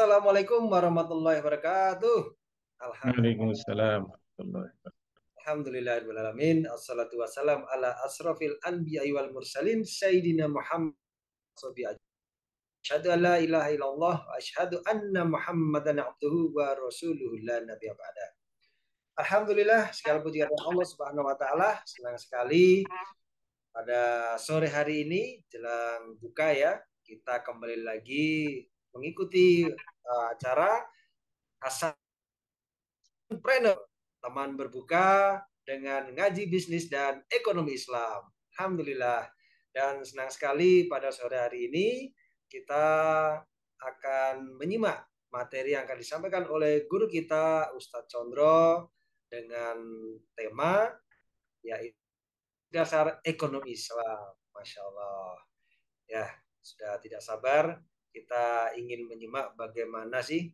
Assalamualaikum warahmatullahi wabarakatuh. Alhamdulillah. Waalaikumsalam warahmatullahi wabarakatuh. Alhamdulillahirrahmanirrahim. Assalatu wassalam ala asrafil anbiya wal mursalin Sayyidina Muhammad SAW. Asyhadu an la ilaha illallah wa asyhadu anna Muhammadan abduhu wa rasuluhu la nabiyya ba'da. Alhamdulillah, segala puji kepada Allah Subhanahu wa taala. Senang sekali pada sore hari ini jelang buka ya, kita kembali lagi mengikuti acara Asal Entrepreneur, teman berbuka dengan ngaji bisnis dan ekonomi Islam. Alhamdulillah. Dan senang sekali pada sore hari ini kita akan menyimak materi yang akan disampaikan oleh guru kita Ustadz Condro dengan tema yaitu dasar ekonomi Islam. Masya Allah. Ya, sudah tidak sabar kita ingin menyimak bagaimana sih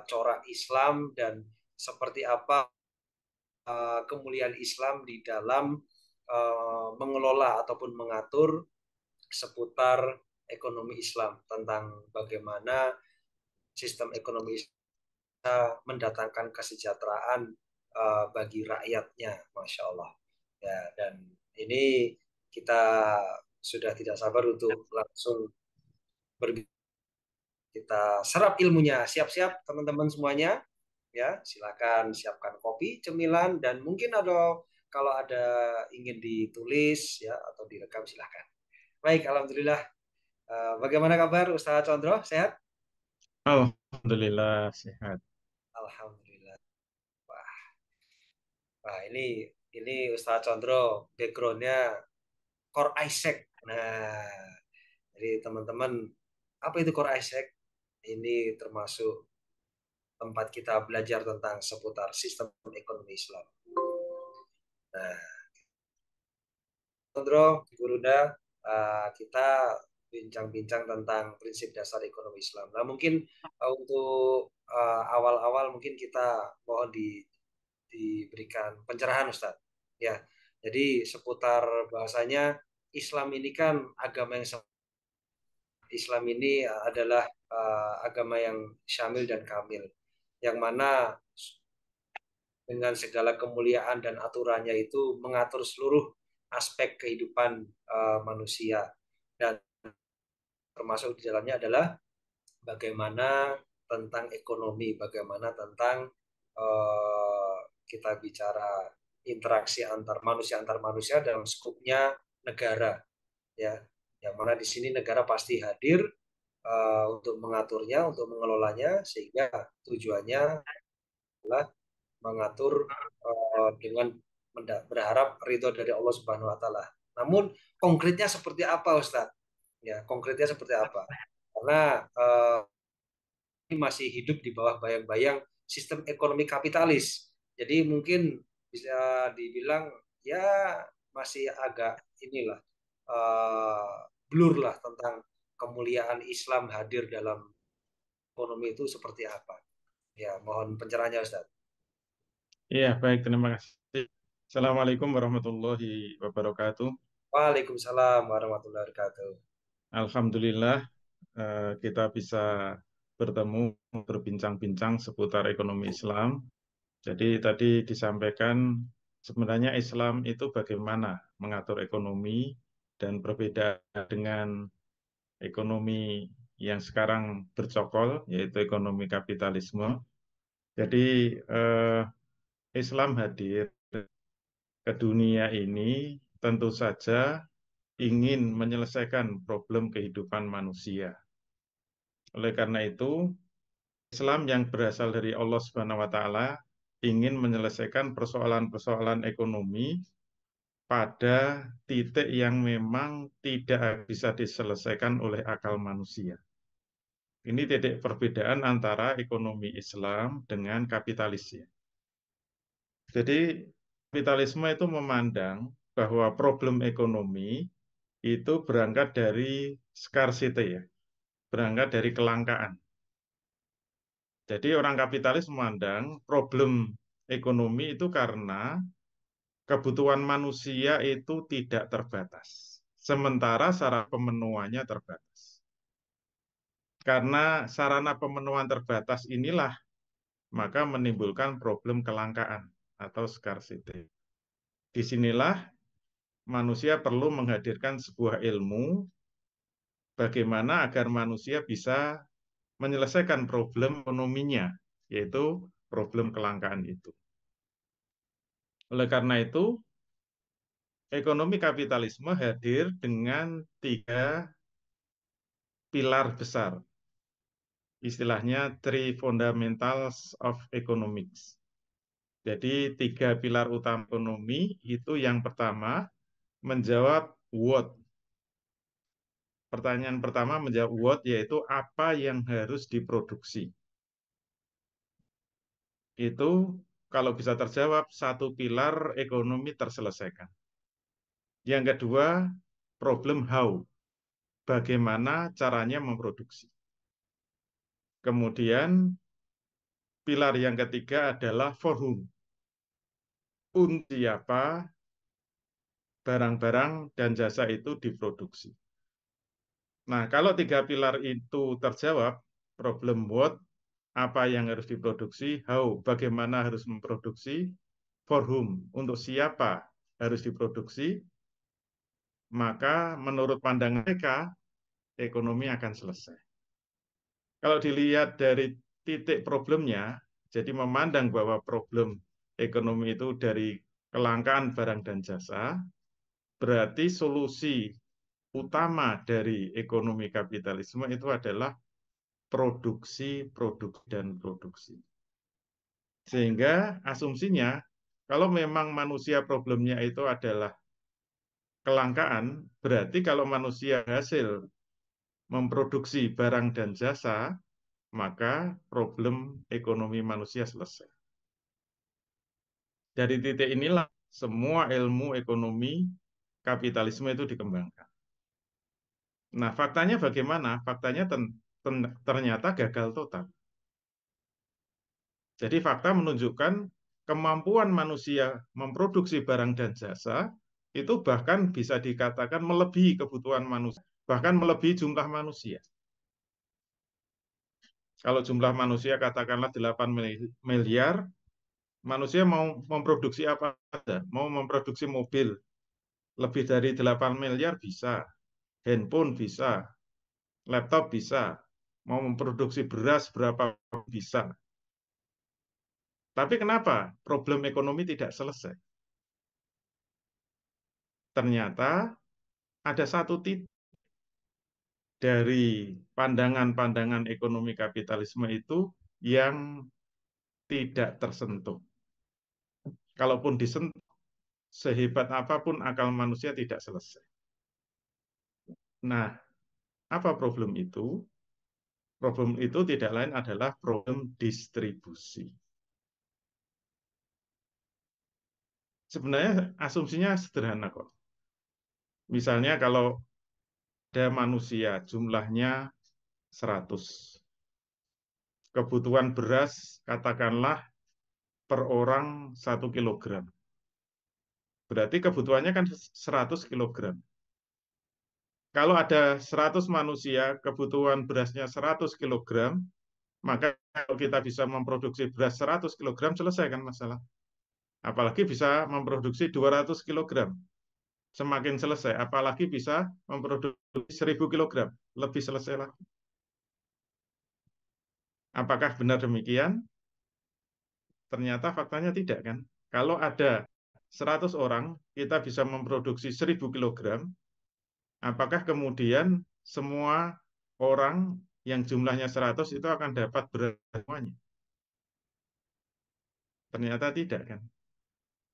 corak Islam dan seperti apa kemuliaan Islam di dalam mengelola ataupun mengatur seputar ekonomi Islam, tentang bagaimana sistem ekonomi mendatangkan kesejahteraan bagi rakyatnya, Masya Allah. Ya, dan ini kita sudah tidak sabar untuk langsung berbicara. Kita serap ilmunya. Siap-siap teman-teman semuanya. Ya, silakan siapkan kopi, cemilan, dan mungkin ada kalau ada ingin ditulis ya atau direkam silakan. Baik, alhamdulillah. Bagaimana kabar Ustaz Condro? Sehat? Alhamdulillah sehat. Alhamdulillah. Wah, wah ini Ustaz Condro backgroundnya Core Isaac. Nah, jadi teman-teman, apa itu Core Isaac? Ini termasuk tempat kita belajar tentang seputar sistem ekonomi Islam. Nah, Sandro, Guruda, kita bincang-bincang tentang prinsip dasar ekonomi Islam. Nah, mungkin untuk awal-awal mungkin kita mohon diberikan pencerahan, Ustadz. Ya, jadi seputar bahasanya Islam ini kan agama yang Islam ini adalah agama yang syamil dan kamil, yang mana dengan segala kemuliaan dan aturannya itu mengatur seluruh aspek kehidupan manusia, dan termasuk di dalamnya adalah bagaimana tentang ekonomi, bagaimana tentang uh, kita bicara interaksi antar manusia dalam skupnya negara, ya, yang mana di sini negara pasti hadir untuk mengaturnya, untuk mengelolanya, sehingga tujuannya adalah mengatur dengan berharap ridho dari Allah Subhanahu Wa Taala. Namun konkretnya seperti apa, Ustaz? Ya, konkretnya seperti apa? Karena ini masih hidup di bawah bayang-bayang sistem ekonomi kapitalis. Jadi mungkin bisa dibilang ya masih agak inilah blur lah tentang kemuliaan Islam hadir dalam ekonomi itu seperti apa. Ya, mohon pencerahannya, Ustaz. Iya, baik, terima kasih. Assalamualaikum warahmatullahi wabarakatuh. Waalaikumsalam warahmatullahi wabarakatuh. Alhamdulillah kita bisa bertemu berbincang-bincang seputar ekonomi Islam. Jadi tadi disampaikan sebenarnya Islam itu bagaimana mengatur ekonomi dan berbeda dengan ekonomi yang sekarang bercokol, yaitu ekonomi kapitalisme. Jadi eh, Islam hadir ke dunia ini tentu saja ingin menyelesaikan problem kehidupan manusia. Oleh karena itu, Islam yang berasal dari Allah Subhanahu wa taala ingin menyelesaikan persoalan-persoalan ekonomi pada titik yang memang tidak bisa diselesaikan oleh akal manusia. Ini titik perbedaan antara ekonomi Islam dengan kapitalis ya. Jadi kapitalisme itu memandang bahwa problem ekonomi itu berangkat dari scarcity ya, berangkat dari kelangkaan. Jadi orang kapitalis memandang problem ekonomi itu karena kebutuhan manusia itu tidak terbatas, sementara syarat pemenuhannya terbatas. Karena sarana pemenuhan terbatas inilah maka menimbulkan problem kelangkaan atau scarcity. Disinilah manusia perlu menghadirkan sebuah ilmu bagaimana agar manusia bisa menyelesaikan problem ekonominya, yaitu problem kelangkaan itu. Oleh karena itu, ekonomi kapitalisme hadir dengan 3 pilar besar. Istilahnya three fundamentals of economics. Jadi 3 pilar utama ekonomi itu yang pertama menjawab what. Pertanyaan pertama menjawab what, yaitu apa yang harus diproduksi. Itu kalau bisa terjawab, 1 pilar ekonomi terselesaikan. Yang kedua, problem how. Bagaimana caranya memproduksi. Kemudian pilar yang ketiga adalah for whom. Untuk siapa barang-barang dan jasa itu diproduksi. Nah, kalau 3 pilar itu terjawab, problem what, apa yang harus diproduksi, how, bagaimana harus memproduksi, for whom, untuk siapa harus diproduksi, maka menurut pandangan mereka, ekonomi akan selesai. Kalau dilihat dari titik problemnya, jadi memandang bahwa problem ekonomi itu dari kelangkaan barang dan jasa, berarti solusi utama dari ekonomi kapitalisme itu adalah produksi, produksi, dan produksi. Sehingga asumsinya, kalau memang manusia problemnya itu adalah kelangkaan, berarti kalau manusia hasil memproduksi barang dan jasa, maka problem ekonomi manusia selesai. Dari titik inilah semua ilmu ekonomi kapitalisme itu dikembangkan. Nah, faktanya bagaimana? Faktanya ternyata gagal total. Jadi fakta menunjukkan kemampuan manusia memproduksi barang dan jasa itu bahkan bisa dikatakan melebihi kebutuhan manusia, bahkan melebihi jumlah manusia. Kalau jumlah manusia katakanlah 8 miliar, manusia mau memproduksi apa saja, mau memproduksi mobil lebih dari 8 miliar bisa, handphone bisa, laptop bisa, mau memproduksi beras berapa bisa. Tapi kenapa problem ekonomi tidak selesai? Ternyata ada satu titik dari pandangan-pandangan ekonomi kapitalisme itu yang tidak tersentuh. Kalaupun disentuh, sehebat apapun akal manusia tidak selesai. Nah, apa problem itu? Problem itu tidak lain adalah problem distribusi. Sebenarnya asumsinya sederhana kok. Misalnya kalau ada manusia jumlahnya 100. Kebutuhan beras katakanlah per orang 1 kilogram. Berarti kebutuhannya kan 100 kilogram. Kalau ada 100 manusia, kebutuhan berasnya 100 kilogram, maka kalau kita bisa memproduksi beras 100 kilogram, selesai kan masalah. Apalagi bisa memproduksi 200 kilogram, semakin selesai. Apalagi bisa memproduksi 1000 kilogram, lebih selesai lagi. Apakah benar demikian? Ternyata faktanya tidak kan. Kalau ada 100 orang, kita bisa memproduksi 1000 kilogram, apakah kemudian semua orang yang jumlahnya 100 itu akan dapat beras semuanya? Ternyata tidak kan.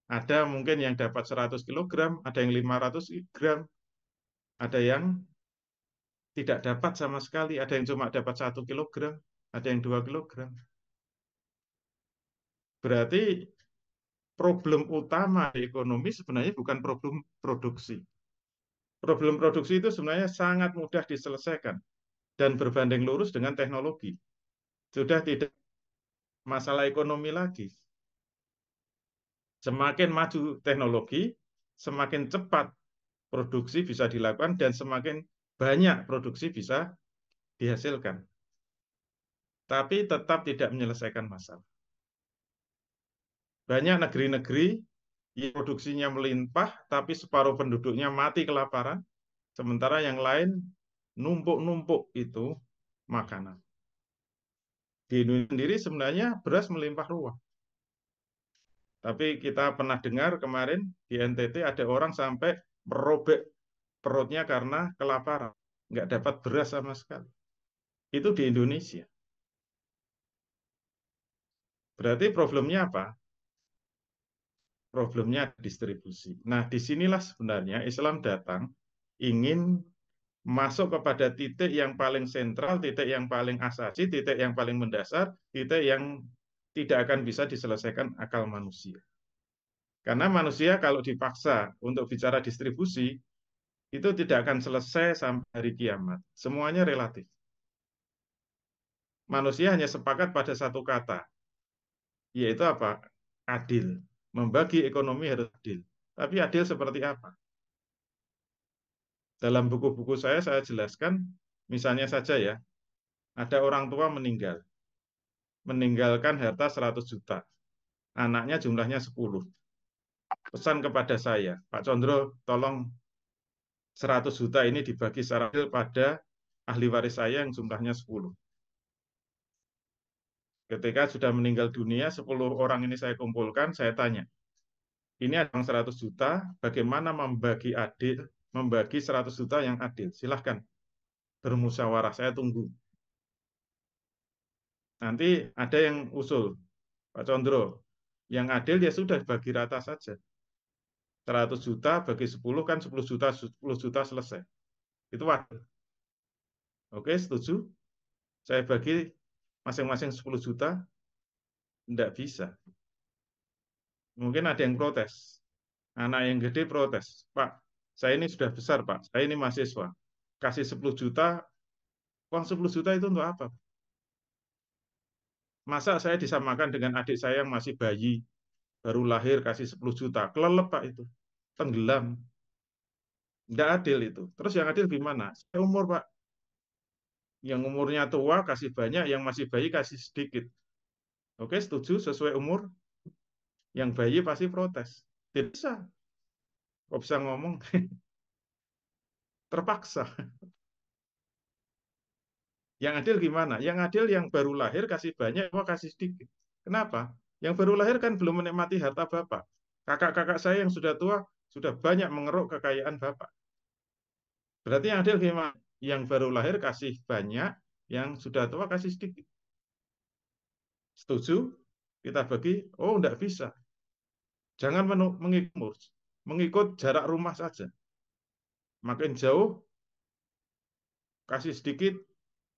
Ada mungkin yang dapat 100 kilogram, ada yang 500 gram, ada yang tidak dapat sama sekali, ada yang cuma dapat 1 kilogram, ada yang 2 kilogram. Berarti problem utama di ekonomi sebenarnya bukan problem produksi. Problem produksi itu sebenarnya sangat mudah diselesaikan dan berbanding lurus dengan teknologi. Sudah tidak masalah ekonomi lagi. Semakin maju teknologi, semakin cepat produksi bisa dilakukan dan semakin banyak produksi bisa dihasilkan. tapi tetap tidak menyelesaikan masalah. Banyak negeri-negeri yang produksinya melimpah, tapi separuh penduduknya mati kelaparan, sementara yang lain numpuk-numpuk itu makanan. Di Indonesia sendiri sebenarnya beras melimpah ruah. Tapi kita pernah dengar kemarin di NTT ada orang sampai merobek perutnya karena kelaparan. Nggak dapat beras sama sekali. Itu di Indonesia. Berarti problemnya apa? Problemnya distribusi. Nah, disinilah sebenarnya Islam datang ingin masuk kepada titik yang paling sentral, titik yang paling asasi, titik yang paling mendasar, titik yang tidak akan bisa diselesaikan akal manusia. Karena manusia kalau dipaksa untuk bicara distribusi, itu tidak akan selesai sampai hari kiamat. Semuanya relatif. Manusia hanya sepakat pada satu kata, yaitu apa? Adil. Membagi ekonomi harus adil. Tapi adil seperti apa? Dalam buku-buku saya jelaskan, misalnya saja ya, ada orang tua meninggalkan harta 100 juta. Anaknya jumlahnya 10. Pesan kepada saya, Pak Condro, tolong 100 juta ini dibagi secara adil pada ahli waris saya yang jumlahnya 10. Ketika sudah meninggal dunia, 10 orang ini saya kumpulkan, saya tanya, ini ada 100 juta, bagaimana membagi 100 juta yang adil? Silahkan bermusyawarah, saya tunggu. Nanti ada yang usul, Pak Condro, yang adil ya sudah bagi rata saja. 100 juta bagi 10 kan 10 juta selesai. Itu adil. Oke, setuju? Saya bagi masing-masing 10 juta, tidak bisa. Mungkin ada yang protes. Anak yang gede protes. Pak, saya ini sudah besar, Pak. Saya ini mahasiswa. Kasih 10 juta, uang 10 juta itu untuk apa? Masa saya disamakan dengan adik saya yang masih bayi, baru lahir kasih 10 juta. Kelelep, Pak, itu. Tenggelam. Tidak adil itu. Terus yang adil gimana? Saya umur, Pak. Yang umurnya tua kasih banyak, yang masih bayi kasih sedikit. Oke, setuju sesuai umur. Yang bayi pasti protes. Tidak bisa. Kok bisa ngomong? Terpaksa. Yang adil gimana? Yang adil yang baru lahir kasih banyak, kok kasih sedikit. Kenapa? Yang baru lahir kan belum menikmati harta Bapak. Kakak-kakak saya yang sudah tua sudah banyak mengeruk kekayaan Bapak. Berarti yang adil gimana? Yang baru lahir kasih banyak, yang sudah tua kasih sedikit. Setuju? Kita bagi? Oh, enggak bisa. Jangan mengikut jarak rumah saja. Makin jauh kasih sedikit,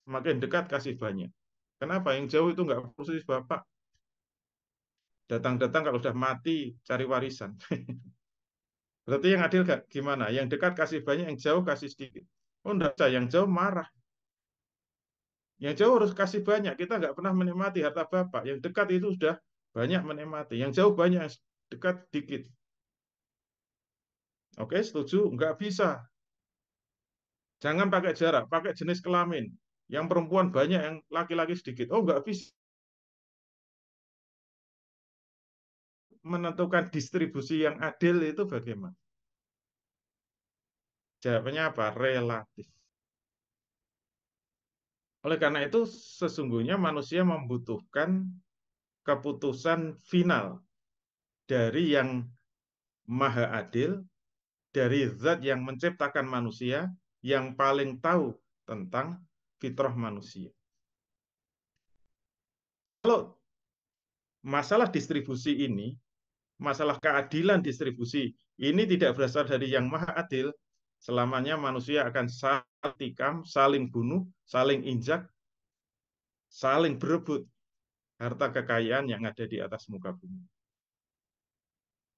makin dekat kasih banyak. Kenapa? Yang jauh itu enggak persis Bapak. Datang-datang kalau sudah mati cari warisan. Berarti yang adil gak? Gimana? Yang dekat kasih banyak, yang jauh kasih sedikit. Oh enggak bisa, yang jauh marah. Yang jauh harus kasih banyak. Kita nggak pernah menikmati harta Bapak. Yang dekat itu sudah banyak menikmati. Yang jauh banyak, yang dekat dikit. Oke, setuju? Nggak bisa. Jangan pakai jarak, pakai jenis kelamin. Yang perempuan banyak, yang laki-laki sedikit. Oh, nggak bisa. Menentukan distribusi yang adil itu bagaimana? Jawabannya apa? Relatif. Oleh karena itu, sesungguhnya manusia membutuhkan keputusan final dari yang maha adil, dari zat yang menciptakan manusia, yang paling tahu tentang fitrah manusia. Kalau masalah distribusi ini, masalah keadilan distribusi ini tidak berasal dari yang maha adil, selamanya manusia akan saling tikam, saling bunuh, saling injak, saling berebut harta kekayaan yang ada di atas muka bumi.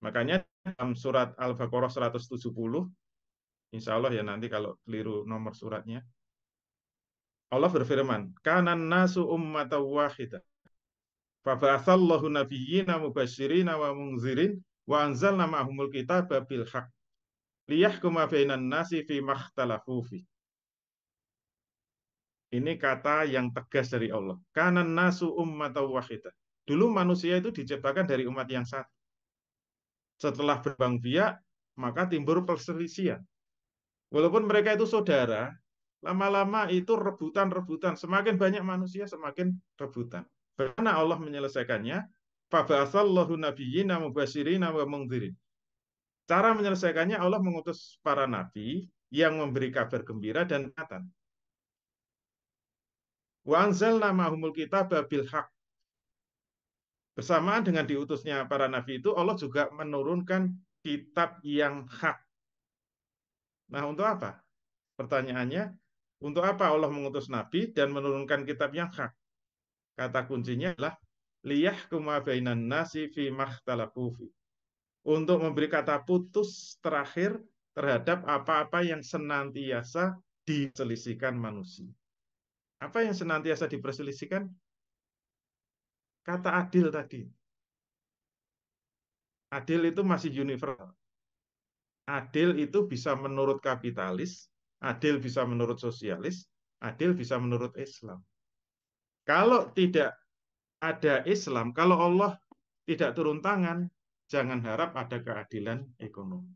Makanya dalam surat Al-Baqarah 170, insya Allah ya nanti kalau keliru nomor suratnya, Allah berfirman, kanan nasu ummatan wahidah. Faba'atsallahu nabiyyina mubasyirina wa munzirin wa anzalna ma'ahumul kitaba bil haqq liyahkuma bainan nasi fi makhtalafu fi. Ini kata yang tegas dari Allah. Kana nasu ummatan wahidah. Dulu manusia itu diciptakan dari umat yang satu. Setelah berkembang biak, maka timbul perselisihan. Walaupun mereka itu saudara, lama-lama itu rebutan-rebutan. Semakin banyak manusia, semakin rebutan. Bagaimana Allah menyelesaikannya? Faba'atsallahu nabiyyina mubashirina wa mundhirin. Cara menyelesaikannya Allah mengutus para nabi yang memberi kabar gembira dan peringatan. Wa anzalna ma'humul kitaba bil haq. Bersamaan dengan diutusnya para nabi itu, Allah juga menurunkan kitab yang hak. Nah, untuk apa? Pertanyaannya, untuk apa Allah mengutus nabi dan menurunkan kitab yang hak? Kata kuncinya adalah liyahkuma bainan nasi fi makhtalafu fi. Untuk memberi kata putus terakhir terhadap apa-apa yang senantiasa diselisihkan manusia. Apa yang senantiasa diperselisihkan? Kata adil tadi. Adil itu masih universal. Adil itu bisa menurut kapitalis, adil bisa menurut sosialis, adil bisa menurut Islam. Kalau tidak ada Islam, kalau Allah tidak turun tangan, jangan harap ada keadilan ekonomi.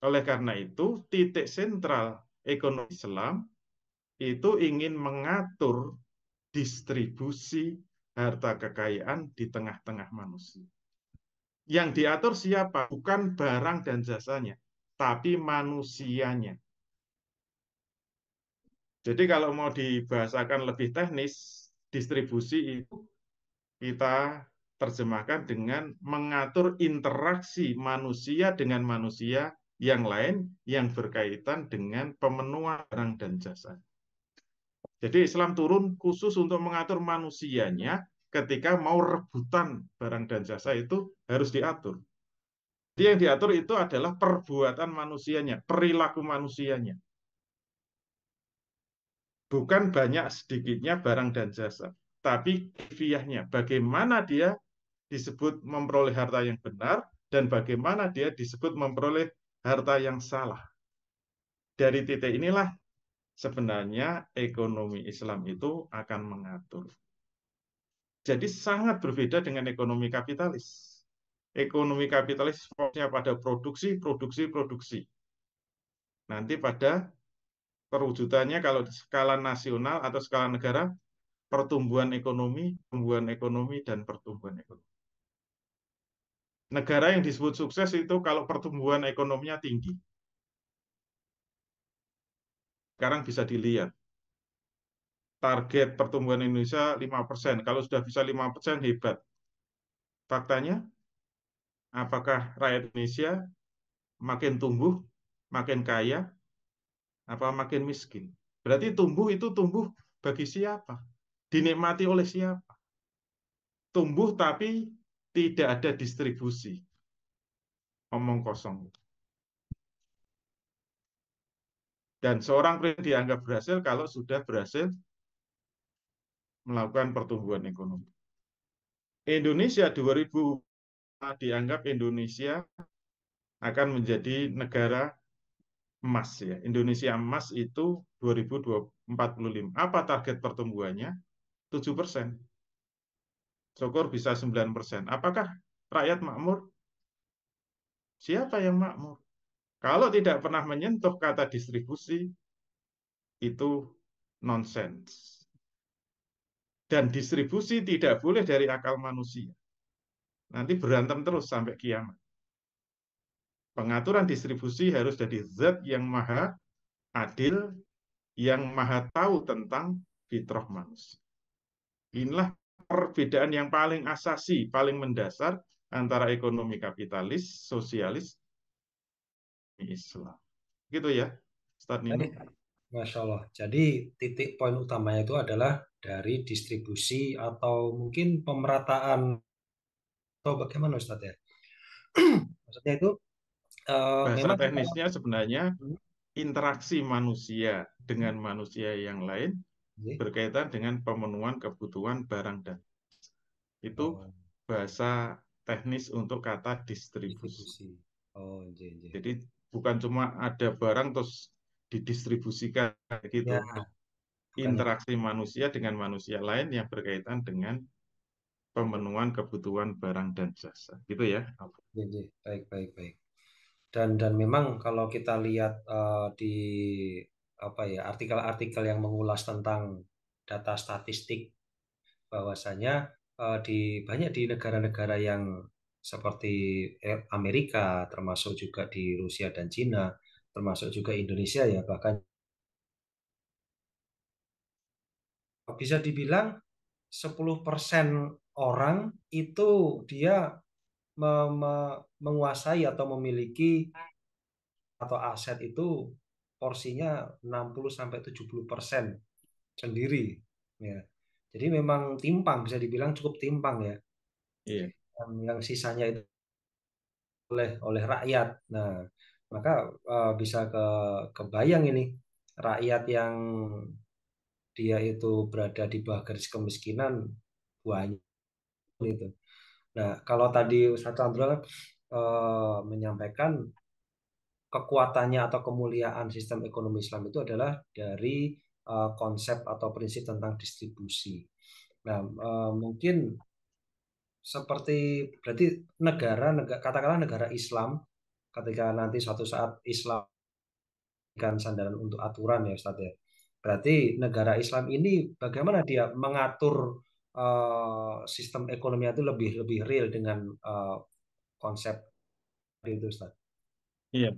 Oleh karena itu, titik sentral ekonomi Islam itu ingin mengatur distribusi harta kekayaan di tengah-tengah manusia. Yang diatur siapa? Bukan barang dan jasanya, tapi manusianya. Jadi kalau mau dibahasakan lebih teknis, distribusi itu kita terjemahkan dengan mengatur interaksi manusia dengan manusia yang lain yang berkaitan dengan pemenuhan barang dan jasa. Jadi Islam turun khusus untuk mengatur manusianya ketika mau rebutan barang dan jasa itu harus diatur. Jadi yang diatur itu adalah perbuatan manusianya, perilaku manusianya. Bukan banyak sedikitnya barang dan jasa, tapi kifiahnya, bagaimana dia disebut memperoleh harta yang benar dan bagaimana dia disebut memperoleh harta yang salah. Dari titik inilah sebenarnya ekonomi Islam itu akan mengatur. Jadi sangat berbeda dengan ekonomi kapitalis. Ekonomi kapitalis fokusnya pada produksi, produksi, produksi. Nanti pada perwujudannya kalau skala nasional atau skala negara, pertumbuhan ekonomi, dan pertumbuhan ekonomi. Negara yang disebut sukses itu kalau pertumbuhan ekonominya tinggi. Sekarang bisa dilihat. Target pertumbuhan Indonesia 5%. Kalau sudah bisa 5% hebat. Faktanya, apakah rakyat Indonesia makin tumbuh, makin kaya, apa makin miskin? Berarti tumbuh itu tumbuh bagi siapa? Dinikmati oleh siapa? Tumbuh tapi tidak ada distribusi. Omong kosong. Dan seorang presiden dianggap berhasil kalau sudah berhasil melakukan pertumbuhan ekonomi. Indonesia 2000 dianggap Indonesia akan menjadi negara emas ya. Indonesia emas itu 2045. Apa target pertumbuhannya? 7%. Syukur bisa 9%. Apakah rakyat makmur? Siapa yang makmur? Kalau tidak pernah menyentuh kata distribusi, itu nonsens. Dan distribusi tidak boleh dari akal manusia. Nanti berantem terus sampai kiamat. Pengaturan distribusi harus dari zat yang maha adil, yang maha tahu tentang fitrah manusia. Inilah perbedaan yang paling asasi, paling mendasar antara ekonomi kapitalis, sosialis, Islam. Gitu ya, Ustaz Nino. Jadi, Masya Allah. Jadi titik poin utamanya itu adalah dari distribusi atau mungkin pemerataan atau bagaimana Ustaz ya? Maksudnya itu Bahasa memang kita teknisnya sebenarnya interaksi manusia dengan manusia yang lain berkaitan dengan pemenuhan kebutuhan barang dan itu oh, bahasa teknis untuk kata distribusi. distribusi. Oh, iya, iya. Jadi bukan cuma ada barang terus didistribusikan gitu. Ya, No. Bukan itu. interaksi manusia dengan manusia lain yang berkaitan dengan pemenuhan kebutuhan barang dan jasa. Gitu ya. Jadi, baik, baik, baik. Dan memang kalau kita lihat di apa ya artikel-artikel yang mengulas tentang data statistik bahwasanya di banyak di negara-negara yang seperti Amerika, termasuk juga di Rusia dan Cina, termasuk juga Indonesia ya, bahkan bisa dibilang 10% orang itu dia menguasai atau memiliki atau aset itu porsinya 60 sampai 70% sendiri ya. Jadi memang timpang, bisa dibilang cukup timpang ya. Iya. Yang sisanya itu oleh rakyat. Nah, maka bisa kebayang ini rakyat yang dia itu berada di bawah garis kemiskinan banyak itu. Nah, kalau tadi Ustaz Chandra menyampaikan kekuatannya atau kemuliaan sistem ekonomi Islam itu adalah dari konsep atau prinsip tentang distribusi. Nah, mungkin seperti berarti negara katakanlah negara Islam ketika nanti suatu saat Islam kan sandaran untuk aturan ya Ustaz ya. Berarti negara Islam ini bagaimana dia mengatur sistem ekonomi itu lebih lebih real dengan konsep itu Ustaz. Iya.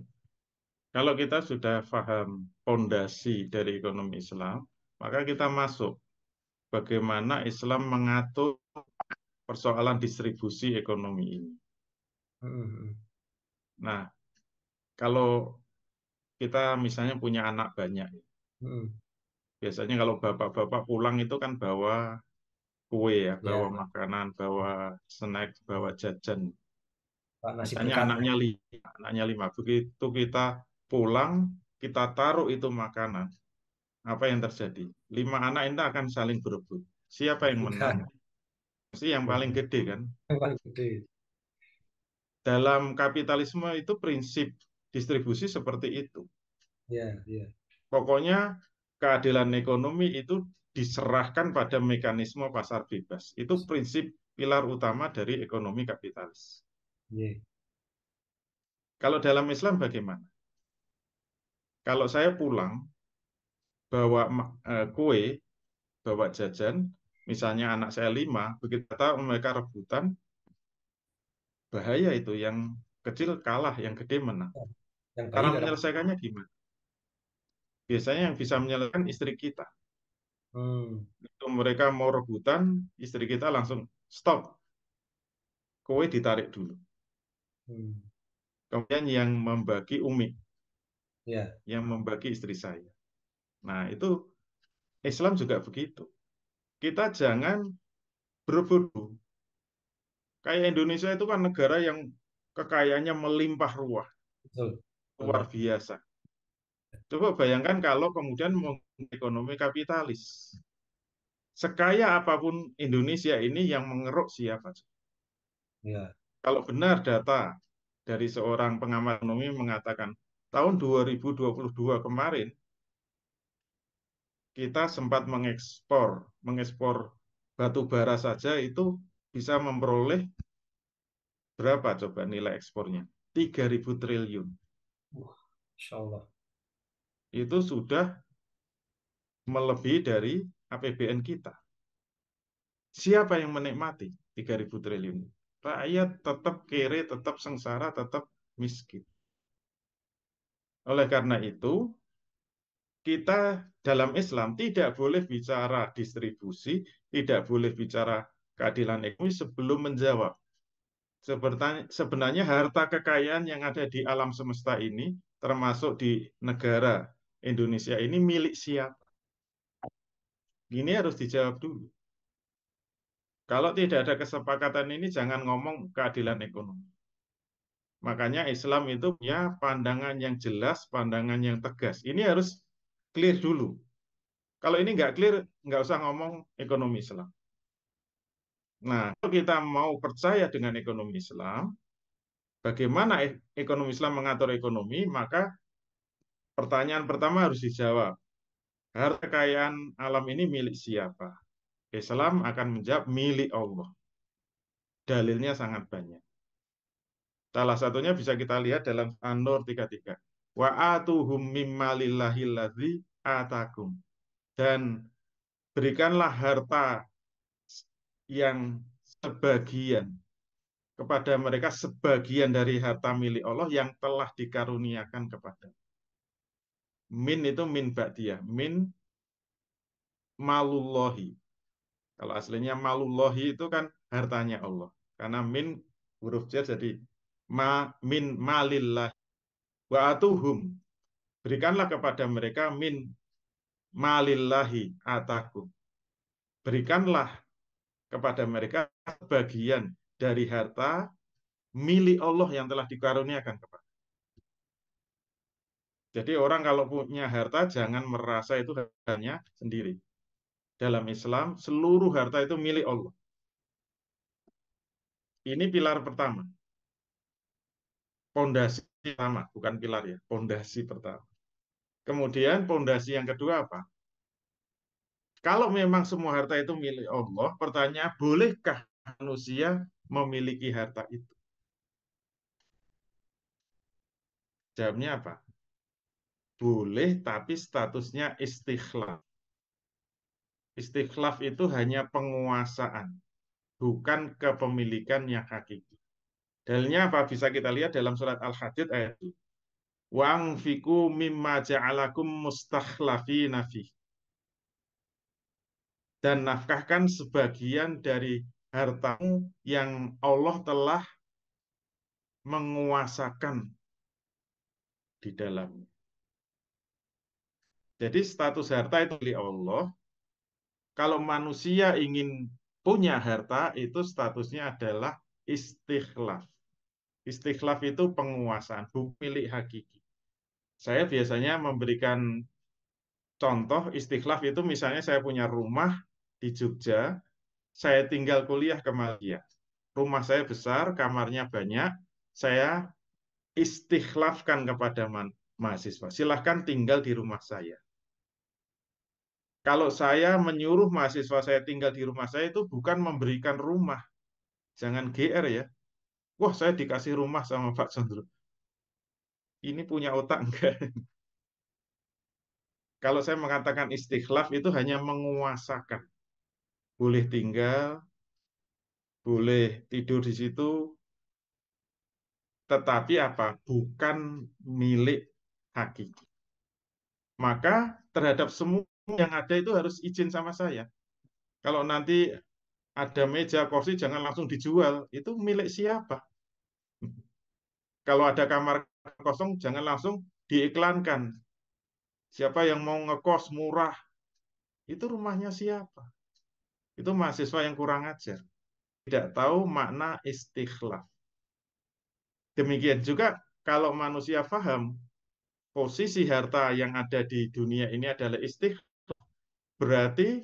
Kalau kita sudah paham fondasi dari ekonomi Islam, maka kita masuk bagaimana Islam mengatur persoalan distribusi ekonomi ini. Hmm, Nah, kalau kita misalnya punya anak banyak, hmm. biasanya kalau bapak-bapak pulang itu kan bawa kue ya, bawa Ya, makanan, bawa snack, bawa jajan. Pak nasi Misalnya berkat. anaknya lima. Begitu kita pulang, kita taruh itu makanan. Apa yang terjadi? 5 anak ini akan saling berebut. Siapa yang menang? Bukan. Pasti yang paling gede kan? Paling gede. Dalam kapitalisme itu prinsip distribusi seperti itu. Ya, ya. Pokoknya keadilan ekonomi itu diserahkan pada mekanisme pasar bebas. Itu prinsip pilar utama dari ekonomi kapitalis. Ya. Kalau dalam Islam bagaimana? Kalau saya pulang bawa kue, bawa jajan, misalnya anak saya 5, begitu tahu mereka rebutan, bahaya itu. Yang kecil kalah, yang gede menang. Yang bayi Cara kadang. menyelesaikannya gimana? Biasanya yang bisa menyelesaikan istri kita. Hmm, Itu mereka mau rebutan, istri kita langsung stop, kowe ditarik dulu. hmm. Kemudian yang membagi Umi, Ya, yang membagi istri saya. Nah, itu Islam juga begitu. Kita jangan berebut. Kayak Indonesia itu kan negara yang kekayaannya melimpah ruah, betul. luar Betul. biasa. Coba bayangkan kalau kemudian ekonomi kapitalis. Sekaya apapun Indonesia ini yang mengeruk siapa? Ya, Kalau benar data dari seorang pengamat ekonomi mengatakan tahun 2022 kemarin kita sempat mengekspor batu bara saja itu bisa memperoleh berapa coba nilai ekspornya? 3.000 triliun. Insya Allah. Itu sudah melebihi dari APBN kita. Siapa yang menikmati 3.000 triliun? Rakyat tetap kere, tetap sengsara, tetap miskin. Oleh karena itu, kita dalam Islam tidak boleh bicara distribusi, tidak boleh bicara keadilan ekonomi sebelum menjawab. Sebenarnya harta kekayaan yang ada di alam semesta ini, termasuk di negara Indonesia ini milik siapa? Ini harus dijawab dulu. Kalau tidak ada kesepakatan ini, jangan ngomong keadilan ekonomi. Makanya Islam itu punya pandangan yang jelas, pandangan yang tegas. Ini harus clear dulu. Kalau ini nggak clear, nggak usah ngomong ekonomi Islam. Nah, kalau kita mau percaya dengan ekonomi Islam, bagaimana ekonomi Islam mengatur ekonomi, maka pertanyaan pertama harus dijawab. harta kekayaan alam ini milik siapa? Islam akan menjawab milik Allah. Dalilnya sangat banyak. Salah satunya bisa kita lihat dalam An-Nur 33. Wa atuhum mimma lillahil ladzi atakum. Dan berikanlah harta yang sebagian kepada mereka, sebagian dari harta milik Allah yang telah dikaruniakan kepada. Min itu min ba'diyah, min malullahi. Kalau aslinya malullahi itu kan hartanya Allah. Karena min huruf jar jadi min malillah. Wa atuhum, berikanlah kepada mereka min malillahi atakum. Berikanlah kepada mereka bagian dari harta milik Allah yang telah dikaruniakan kepada. Jadi orang kalau punya harta jangan merasa itu hanya sendiri. Dalam Islam seluruh harta itu milik Allah. Ini pilar pertama. Pondasi pertama, bukan pilar ya, pondasi pertama. Kemudian pondasi yang kedua apa? Kalau memang semua harta itu milik Allah, pertanyaan bolehkah manusia memiliki harta itu? Jawabnya apa? Boleh, tapi statusnya istikhlaf. Istikhlaf itu hanya penguasaan, bukan kepemilikan yang hakiki. Dalilnya apa? Bisa kita lihat dalam surat Al-Hadid ayat 2. Wa'anfiku mimma ja'alakum mustakhlafina fih. Dan nafkahkan sebagian dari hartamu yang Allah telah menguasakan di dalamnya. Jadi status harta itu milik Allah. Kalau manusia ingin punya harta, itu statusnya adalah istikhlaf. Istikhlaf itu penguasaan, bukan milik hakiki. Saya biasanya memberikan contoh istikhlaf itu misalnya saya punya rumah di Jogja, saya tinggal kuliah ke Malaysia. Rumah saya besar, kamarnya banyak, saya istikhlafkan kepada mahasiswa. Silahkan tinggal di rumah saya. Kalau saya menyuruh mahasiswa saya tinggal di rumah saya itu bukan memberikan rumah. Jangan GR ya. Wah, saya dikasih rumah sama Pak Sondro. Ini punya otak enggak? Kalau saya mengatakan istikhlaf itu hanya menguasakan. Boleh tinggal, boleh tidur di situ, tetapi apa? Bukan milik hakiki. Maka terhadap semua yang ada itu harus izin sama saya. Kalau nanti ada meja, kursi, jangan langsung dijual. Itu milik siapa? Kalau ada kamar kosong, jangan langsung diiklankan. Siapa yang mau ngekos murah, itu rumahnya siapa? Itu mahasiswa yang kurang ajar. Tidak tahu makna istikhlaf. Demikian juga kalau manusia paham posisi harta yang ada di dunia ini adalah istikhlaf, berarti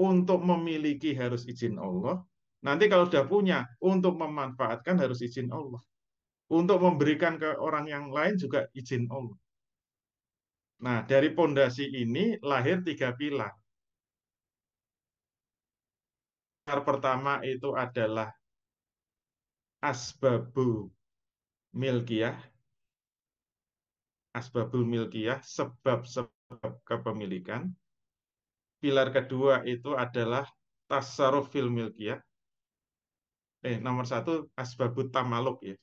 untuk memiliki harus izin Allah. Nanti kalau sudah punya, untuk memanfaatkan harus izin Allah. Untuk memberikan ke orang yang lain juga izin Allah. Nah, dari pondasi ini lahir 3 pilar. Pilar pertama itu adalah asbabul milkiyah. Asbabul milkiyah, sebab-sebab kepemilikan. Pilar kedua itu adalah tasarruf fil milkiyah. Nomor 1 asbabut tamaluk ya.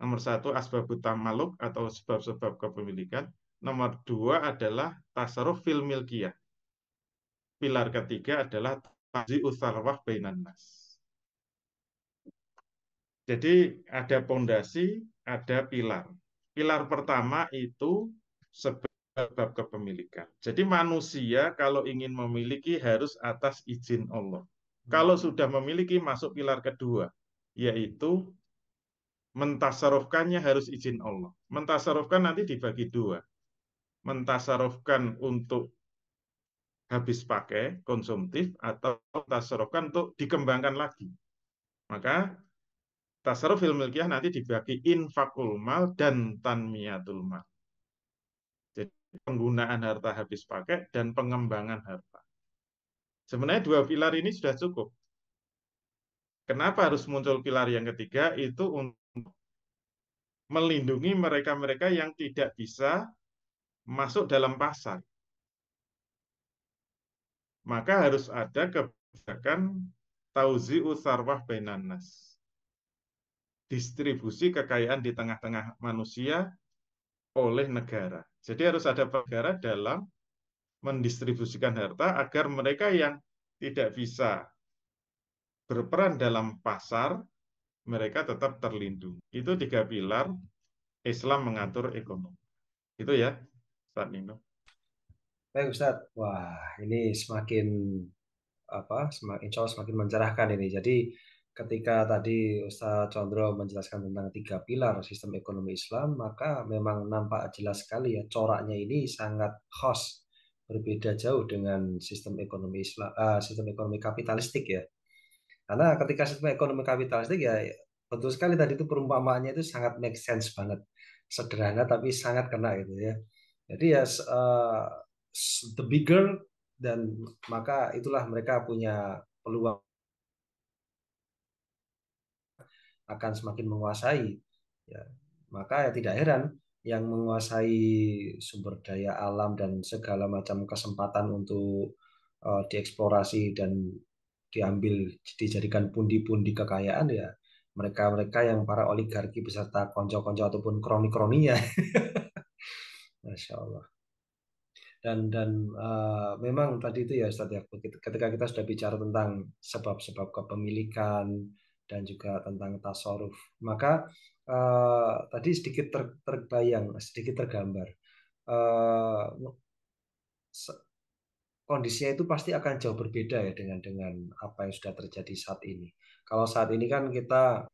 Nomor 1 asbabut tamaluk atau sebab-sebab kepemilikan. Nomor 2 adalah tasarruf fil milkiyah. Pilar ketiga adalah tazi'us sarwah bainan nas. Jadi ada pondasi, ada pilar. Pilar pertama itu sebab kepemilikan. Jadi manusia kalau ingin memiliki harus atas izin Allah. Kalau sudah memiliki masuk pilar kedua, yaitu mentasarufkannya harus izin Allah. Mentasarufkan nanti dibagi 2. Mentasarufkan untuk habis pakai, konsumtif, atau mentasarufkan untuk dikembangkan lagi. Maka tasarruf fil milkiyah nanti dibagi infakul mal dan tanmiyatul mal. Jadi penggunaan harta habis pakai, dan pengembangan harta. Sebenarnya dua pilar ini sudah cukup. Kenapa harus muncul pilar yang ketiga? Itu untuk melindungi mereka-mereka yang tidak bisa masuk dalam pasar. Maka harus ada kebijakan tauzi'u sarwah bainan nas. Distribusi kekayaan di tengah-tengah manusia oleh negara. Jadi harus ada negara dalam mendistribusikan harta agar mereka yang tidak bisa berperan dalam pasar, mereka tetap terlindung. Itu tiga pilar Islam mengatur ekonomi. Itu ya, Ustaz Nino. Baik Ustadz, wah ini semakin insya Allah semakin mencerahkan ini. Jadi ketika tadi Ustadz Condro menjelaskan tentang tiga pilar sistem ekonomi Islam, maka memang nampak jelas sekali ya coraknya ini sangat khas, berbeda jauh dengan sistem ekonomi Islam, sistem ekonomi kapitalistik ya. Karena ketika sistem ekonomi kapitalistik ya betul sekali tadi itu perumpamaannya itu sangat make sense banget, sederhana tapi sangat kena gitu ya. Jadi ya the bigger dan maka itulah mereka punya peluang akan semakin menguasai ya. Maka ya tidak heran yang menguasai sumber daya alam dan segala macam kesempatan untuk dieksplorasi dan diambil dijadikan pundi-pundi kekayaan ya mereka-mereka yang para oligarki beserta konco-konco ataupun kroni-kroninya. Masya Allah. Dan memang tadi itu ya Ustaz ya ketika kita sudah bicara tentang sebab-sebab kepemilikan dan juga tentang tasarruf maka tadi sedikit terbayang sedikit tergambar eh, kondisinya itu pasti akan jauh berbeda ya dengan apa yang sudah terjadi saat ini. Kalau saat ini kan kita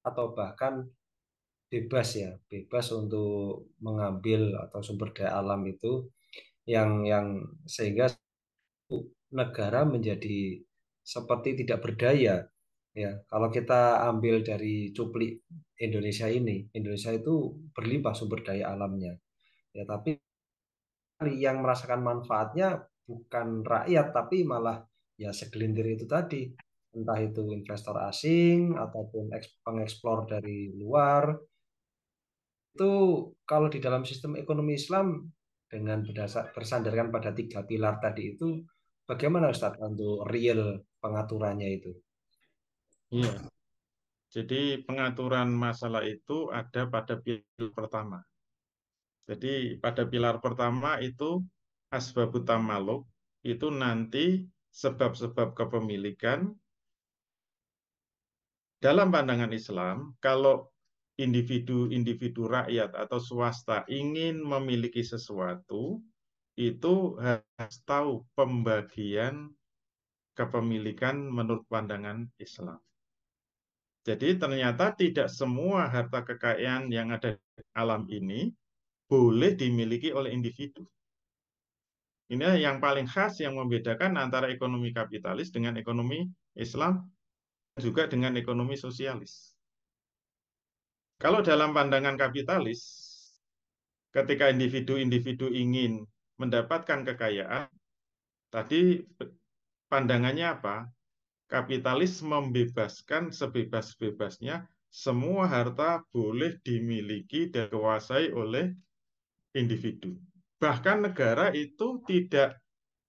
atau bahkan bebas ya bebas untuk mengambil atau sumber daya alam itu yang sehingga negara menjadi seperti tidak berdaya ya kalau kita ambil dari cuplik Indonesia ini Indonesia itu berlimpah sumber daya alamnya ya tapi yang merasakan manfaatnya bukan rakyat tapi malah ya segelintir itu tadi entah itu investor asing ataupun pengeksplor dari luar itu kalau di dalam sistem ekonomi Islam dengan bersandarkan pada tiga pilar tadi itu bagaimana Ustadz untuk real pengaturannya itu? Iya. Jadi pengaturan masalah itu ada pada pilar pertama. Jadi pada pilar pertama itu asbabut tamaluk, itu nanti sebab-sebab kepemilikan. Dalam pandangan Islam, kalau individu-individu rakyat atau swasta ingin memiliki sesuatu, itu harus tahu pembagian kepemilikan menurut pandangan Islam. Jadi ternyata tidak semua harta kekayaan yang ada di alam ini boleh dimiliki oleh individu. Ini yang paling khas yang membedakan antara ekonomi kapitalis dengan ekonomi Islam, juga dengan ekonomi sosialis. Kalau dalam pandangan kapitalis, ketika individu-individu ingin mendapatkan kekayaan, tadi pandangannya apa? Kapitalis membebaskan sebebas-bebasnya semua harta boleh dimiliki dan dikuasai oleh individu. Bahkan negara itu tidak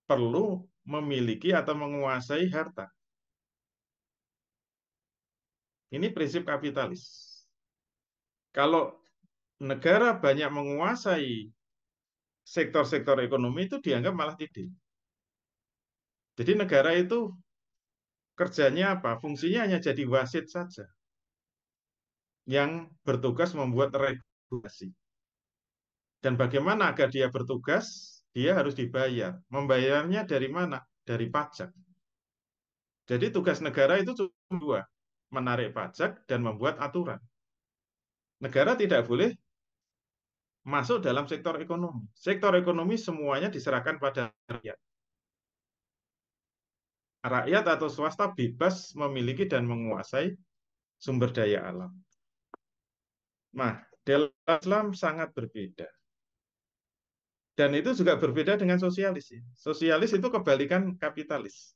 perlu memiliki atau menguasai harta. Ini prinsip kapitalis. Kalau negara banyak menguasai sektor-sektor ekonomi itu dianggap malah tidak. Jadi negara itu kerjanya apa? Fungsinya hanya jadi wasit saja yang bertugas membuat regulasi. Dan bagaimana agar dia bertugas? Dia harus dibayar. Membayarnya dari mana? Dari pajak. Jadi tugas negara itu cuma dua, menarik pajak dan membuat aturan. Negara tidak boleh masuk dalam sektor ekonomi. Sektor ekonomi semuanya diserahkan pada rakyat. Rakyat atau swasta bebas memiliki dan menguasai sumber daya alam. Nah, Dalam Islam sangat berbeda. Dan itu juga berbeda dengan sosialis. Sosialis itu kebalikan kapitalis.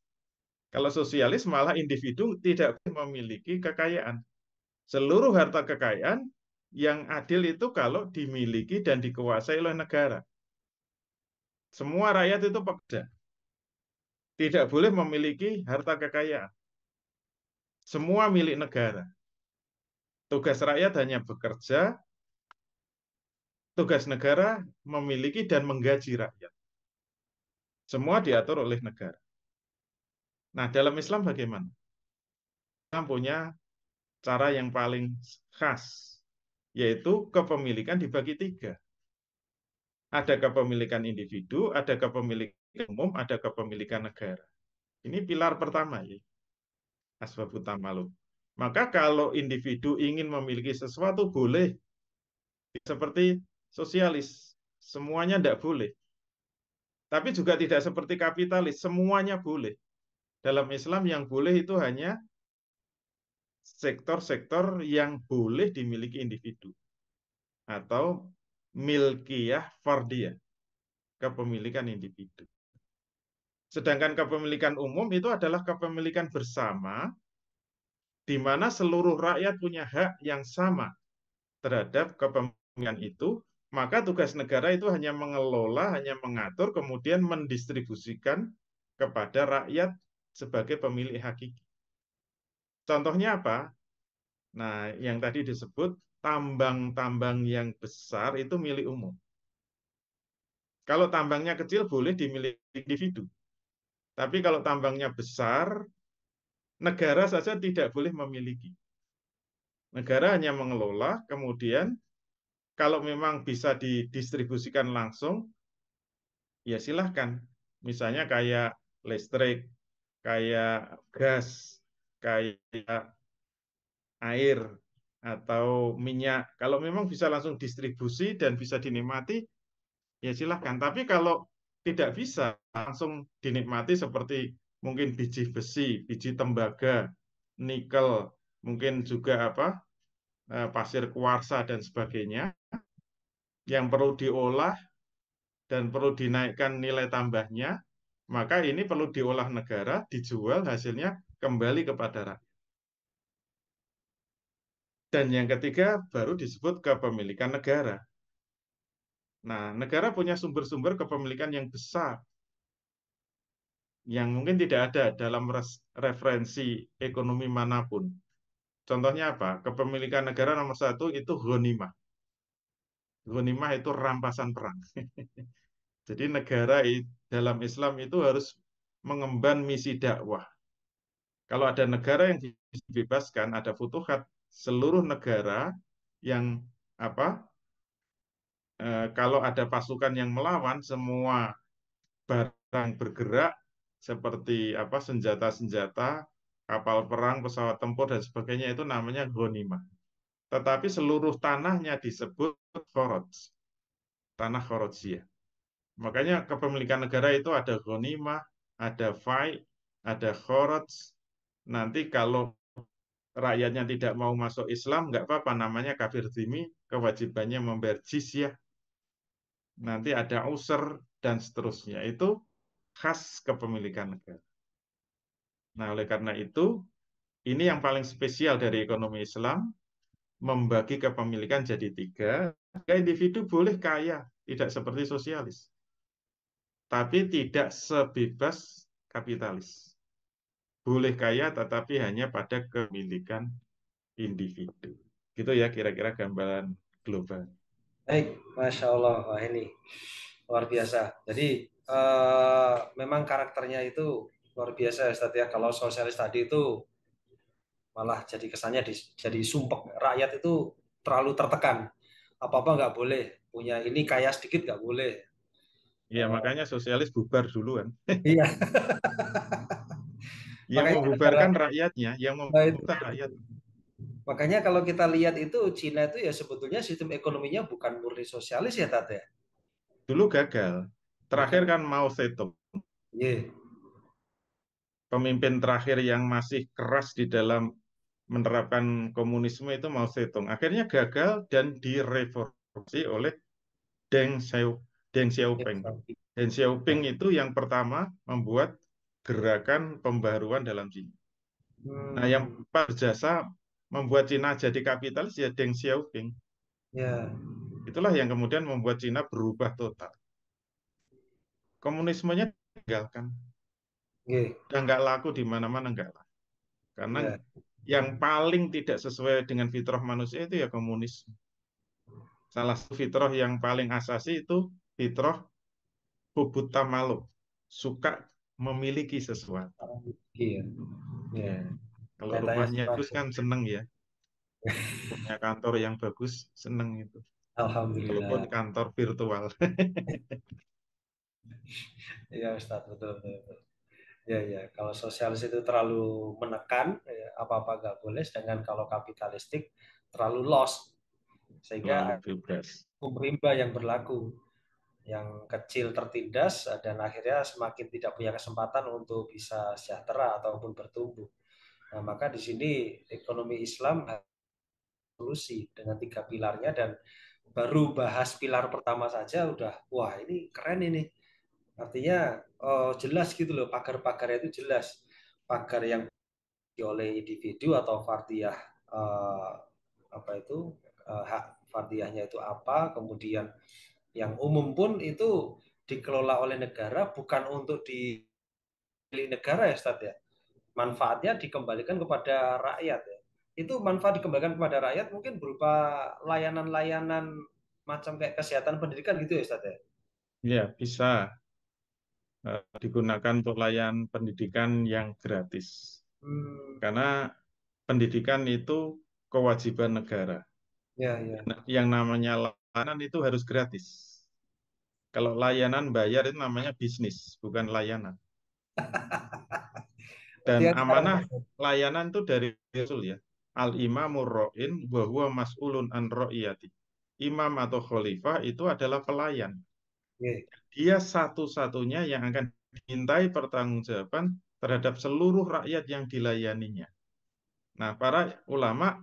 Kalau sosialis malah individu tidak memiliki kekayaan. Seluruh harta kekayaan yang adil itu kalau dimiliki dan dikuasai oleh negara. Semua rakyat itu pekerja. Tidak boleh memiliki harta kekayaan. Semua milik negara. Tugas rakyat hanya bekerja, tugas negara memiliki dan menggaji rakyat. Semua diatur oleh negara. Nah, dalam Islam bagaimana? Islam punya cara yang paling khas, yaitu kepemilikan dibagi tiga. Ada kepemilikan individu, ada kepemilikan umum, ada kepemilikan negara. Ini pilar pertama, ya. Asbabut tamaluk. Maka kalau individu ingin memiliki sesuatu boleh, seperti sosialis, semuanya tidak boleh. Tapi juga tidak seperti kapitalis, semuanya boleh. Dalam Islam yang boleh itu hanya sektor-sektor yang boleh dimiliki individu atau milkiyah fardiyah, kepemilikan individu. Sedangkan kepemilikan umum itu adalah kepemilikan bersama di mana seluruh rakyat punya hak yang sama terhadap kepemilikan itu, maka tugas negara itu hanya mengelola, hanya mengatur, kemudian mendistribusikan kepada rakyat sebagai pemilik hakiki. Contohnya apa? Nah, yang tadi disebut tambang-tambang yang besar itu milik umum. Kalau tambangnya kecil boleh dimiliki individu. Tapi kalau tambangnya besar, negara saja tidak boleh memiliki. Negara hanya mengelola, kemudian kalau memang bisa didistribusikan langsung, ya silahkan. Misalnya kayak listrik, kayak gas, kayak air, atau minyak. Kalau memang bisa langsung distribusi dan bisa dinikmati, ya silahkan. Tapi kalau tidak bisa langsung dinikmati seperti mungkin biji besi, biji tembaga, nikel, mungkin juga pasir kuarsa dan sebagainya, yang perlu diolah dan perlu dinaikkan nilai tambahnya, maka ini perlu diolah negara, dijual hasilnya kembali kepada rakyat. Dan yang ketiga baru disebut kepemilikan negara. Nah, negara punya sumber-sumber kepemilikan yang besar, yang mungkin tidak ada dalam referensi ekonomi manapun. Contohnya apa? Kepemilikan negara nomor satu itu ghanimah. Ghanimah itu rampasan perang. Jadi negara dalam Islam itu harus mengemban misi dakwah. Kalau ada negara yang dibebaskan, ada futuhat, seluruh negara yang kalau ada pasukan yang melawan, semua barang bergerak seperti senjata-senjata, kapal perang, pesawat tempur dan sebagainya itu namanya ghanimah. Tetapi seluruh tanahnya disebut kharaj, tanah kharajiyah. Makanya kepemilikan negara itu ada ghanimah, ada fai, ada kharaj. Nanti kalau rakyatnya tidak mau masuk Islam, nggak apa-apa, namanya kafir dzimmi, kewajibannya membayar jizyah. Nanti ada user dan seterusnya. Itu khas kepemilikan negara. Nah, oleh karena itu, ini yang paling spesial dari ekonomi Islam, membagi kepemilikan jadi tiga. Individu boleh kaya, tidak seperti sosialis. Tapi tidak sebebas kapitalis. Boleh kaya, tetapi hanya pada kepemilikan individu. Gitu ya kira-kira gambaran global. Baik, Masya Allah. Wah, ini luar biasa. Jadi memang karakternya itu luar biasa ya Ustadz ya. Kalau sosialis tadi itu malah jadi kesannya jadi sumpek. Rakyat itu terlalu tertekan. Apa-apa nggak boleh. Punya ini kaya sedikit nggak boleh. Ya, makanya sosialis bubar duluan. Iya, Yang makanya negara membubarkan rakyatnya, yang nah, itu. membubarkan rakyat. Makanya kalau kita lihat itu Cina itu ya sebetulnya sistem ekonominya bukan murni sosialis ya Tat ya. Dulu gagal. Terakhir Bukan. kan Mao Zedong, Iya. pemimpin terakhir yang masih keras di dalam menerapkan komunisme itu Mao Zedong. Akhirnya gagal dan direformasi oleh Deng Xiaoping. Deng Xiaoping itu yang pertama membuat gerakan pembaruan dalam Cina. Nah, yang Hmm, berjasa membuat Cina jadi kapitalis ya Deng Xiaoping. ya, Itulah yang kemudian membuat Cina berubah total. Komunismenya tinggalkan. nggih, Dan nggak laku di mana-mana, nggak laku. Karena ya. yang paling tidak sesuai dengan fitrah manusia itu ya komunis. Salah satu fitrah yang paling asasi itu fitrah hubut tamaluk, suka memiliki sesuatu. Iya, ya. Ya, kalau Nyatanya rumahnya seperti bagus itu. kan seneng ya, punya kantor yang bagus seneng itu. Walaupun Alhamdulillah. kantor virtual. Iya Ustaz, betul, betul, betul. Ya, ya. Kalau sosialis itu terlalu menekan, ya, apa-apa nggak boleh. Sedangkan kalau kapitalistik terlalu lost, sehingga Lalu bebas. hukum rimba yang berlaku, yang kecil tertindas dan akhirnya semakin tidak punya kesempatan untuk bisa sejahtera ataupun bertumbuh. Nah, maka di sini ekonomi Islam solusi dengan 3 pilarnya, dan baru bahas pilar pertama saja udah wah ini keren ini. Artinya jelas gitu loh, pagar-pagarnya itu jelas. Pagar yang oleh individu atau fardiyah, eh, apa itu, hak fardiyahnya itu apa, kemudian yang umum pun itu dikelola oleh negara bukan untuk di negara ya Ustaz ya. Manfaatnya dikembalikan kepada rakyat ya. Itu manfaat dikembalikan kepada rakyat mungkin berupa layanan-layanan macam kayak kesehatan, pendidikan gitu ya Ustaz ya. Ya, bisa digunakan untuk layan pendidikan yang gratis. Hmm, Karena pendidikan itu kewajiban negara. ya, ya. Yang namanya layanan itu harus gratis. Kalau layanan bayar itu namanya bisnis, bukan layanan. Dan Artinya sekarang amanah ya. layanan itu dari Rasul ya. Al-imamur ro'in bahwa mas'ulun an ro'iyati. Imam atau khalifah itu adalah pelayan. Oke. Dia satu-satunya yang akan dimintai pertanggungjawaban terhadap seluruh rakyat yang dilayaninya. Nah, para ulama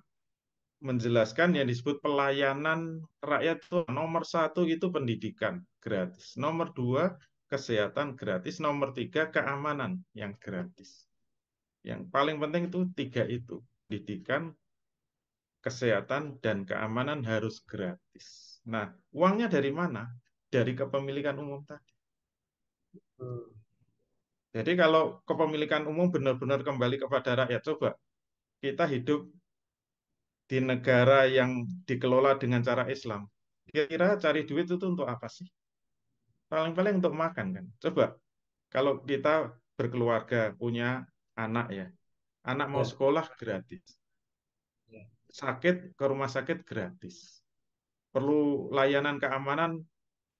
menjelaskan yang disebut pelayanan rakyat itu nomor satu itu pendidikan gratis, nomor dua kesehatan gratis, nomor tiga keamanan yang gratis. Yang paling penting itu tiga itu, pendidikan, kesehatan, dan keamanan harus gratis. Nah, uangnya dari mana? Dari kepemilikan umum tadi. Hmm, Jadi kalau kepemilikan umum benar-benar kembali kepada rakyat, coba kita hidup di negara yang dikelola dengan cara Islam. Kira-kira cari duit itu untuk apa sih? Paling-paling untuk makan kan. Coba kalau kita berkeluarga, punya anak ya. Anak mau ya, sekolah gratis. ya. Sakit ke rumah sakit gratis. Perlu layanan keamanan,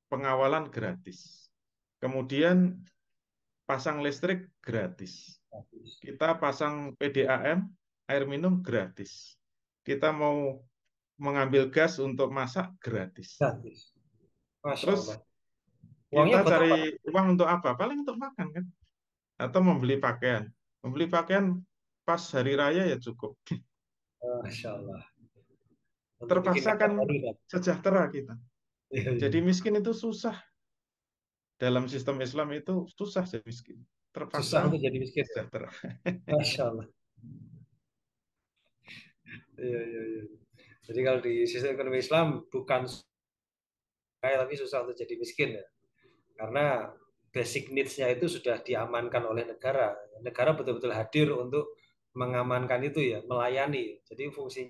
pengawalan gratis. Kemudian pasang listrik gratis. Bagus. Kita pasang PDAM, air minum gratis. Kita mau mengambil gas untuk masak gratis. Gratis. Masya Terus Allah. Uangnya kita buat cari apa? uang untuk apa? Paling untuk makan kan? Atau membeli pakaian. Membeli pakaian pas hari raya ya cukup. Masya Allah. Untuk bikin Terpaksa kakak kan baru kan? sejahtera kita. Iya, Jadi iya. miskin itu susah. Dalam sistem Islam itu susah jadi miskin. Susah Terpaksa untuk jadi miskin ya. sejahtera. Masya Allah. Iya, iya, iya. Jadi kalau di sistem ekonomi Islam bukan kaya tapi susah untuk jadi miskin ya. Karena basic needs-nya itu sudah diamankan oleh negara. Negara betul-betul hadir untuk mengamankan itu ya, melayani. Jadi fungsi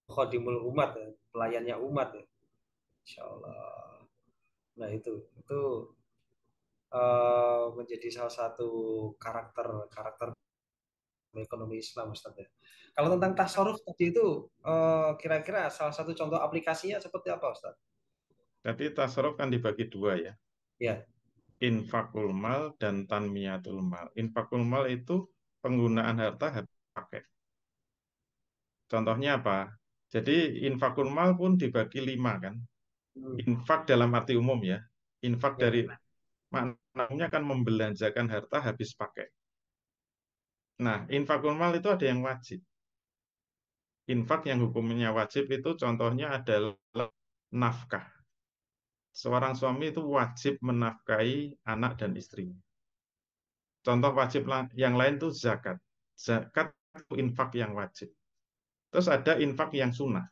khodimul umat ya, pelayannya umat ya. Insya Allah. Nah itu menjadi salah satu karakter karakter ekonomi Islam Ustaz ya. Kalau tentang tasawuf tadi itu kira-kira salah satu contoh aplikasinya seperti apa Ustaz? Jadi tasarruf kan dibagi dua ya. Ya, Infakul mal dan tanmiyatul mal. Infakul mal itu penggunaan harta habis pakai. Contohnya apa? Jadi infakul mal pun dibagi lima kan. hmm, Infak dalam arti umum ya. Infak ya, dari maknanya kan membelanjakan harta habis pakai. Nah, infakul mal itu ada yang wajib. Infak yang hukumnya wajib itu contohnya adalah nafkah. Seorang suami itu wajib menafkahi anak dan istrinya. Contoh wajib yang lain itu zakat. Zakat itu infak yang wajib. Terus ada infak yang sunnah.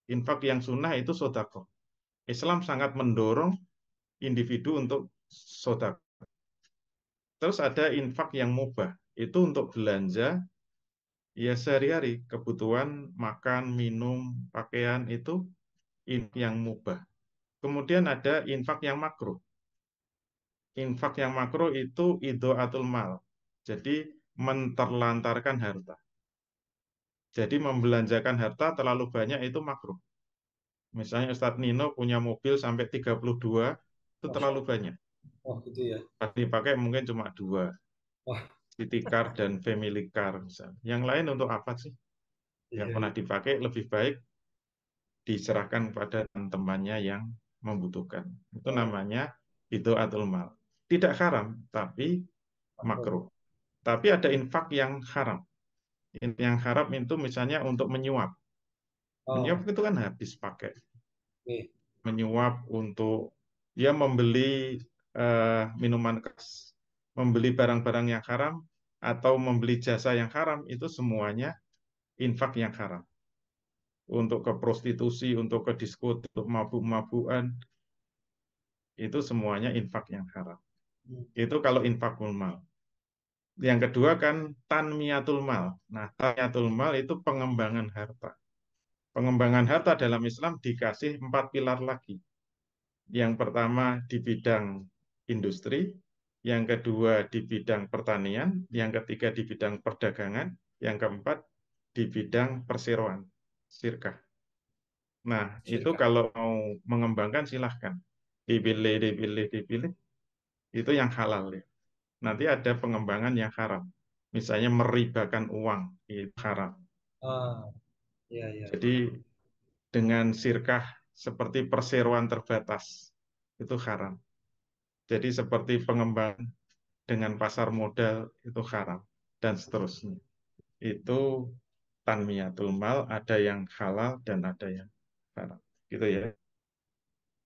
Infak yang sunnah itu sodako. Islam sangat mendorong individu untuk sodako. Terus ada infak yang mubah. Itu untuk belanja ya sehari-hari. Kebutuhan makan, minum, pakaian itu infak yang mubah. Kemudian ada infak yang makruh. Infak yang makruh itu idhoatul mal. Jadi menterlantarkan harta. Jadi membelanjakan harta terlalu banyak itu makruh. Misalnya Ustadz Nino punya mobil sampai 32, itu Masya terlalu Allah. banyak. Oh gitu ya. Pas dipakai mungkin cuma dua, Wah, city car dan family car misalnya. Yang lain untuk apa sih? Nggak iya, pernah iya. dipakai, lebih baik diserahkan kepada temannya yang membutuhkan. Itu Oh, namanya itu atul mal. Tidak haram, tapi makro. makruh. Tapi ada infak yang haram. Yang haram itu misalnya untuk menyuap. Menyuap Oh, itu kan habis pakai. nih. Menyuap untuk ya membeli minuman keras, membeli barang-barang yang haram, atau membeli jasa yang haram, itu semuanya infak yang haram. Untuk ke prostitusi, untuk ke diskotik, untuk mabuk-mabukan, itu semuanya infak yang haram. Hmm. Itu kalau infakul mal. Yang kedua kan tanmiyatul mal. Nah, tanmiyatul mal itu pengembangan harta. Pengembangan harta dalam Islam dikasih 4 pilar lagi. Yang pertama di bidang industri, yang kedua di bidang pertanian, yang ketiga di bidang perdagangan, yang keempat di bidang perseroan, sirkah. Nah, itu Syirkah. kalau mau mengembangkan silahkan. Dipilih, dipilih, dipilih. Itu yang halal ya. Nanti ada pengembangan yang haram. Misalnya meribakan uang, itu haram. Ah, iya, iya, iya. Jadi dengan sirkah seperti perseroan terbatas, itu haram. Jadi seperti pengembangan dengan pasar modal itu haram dan seterusnya. Itu tanmiyatul mal, ada yang halal dan ada yang haram. Gitu ya.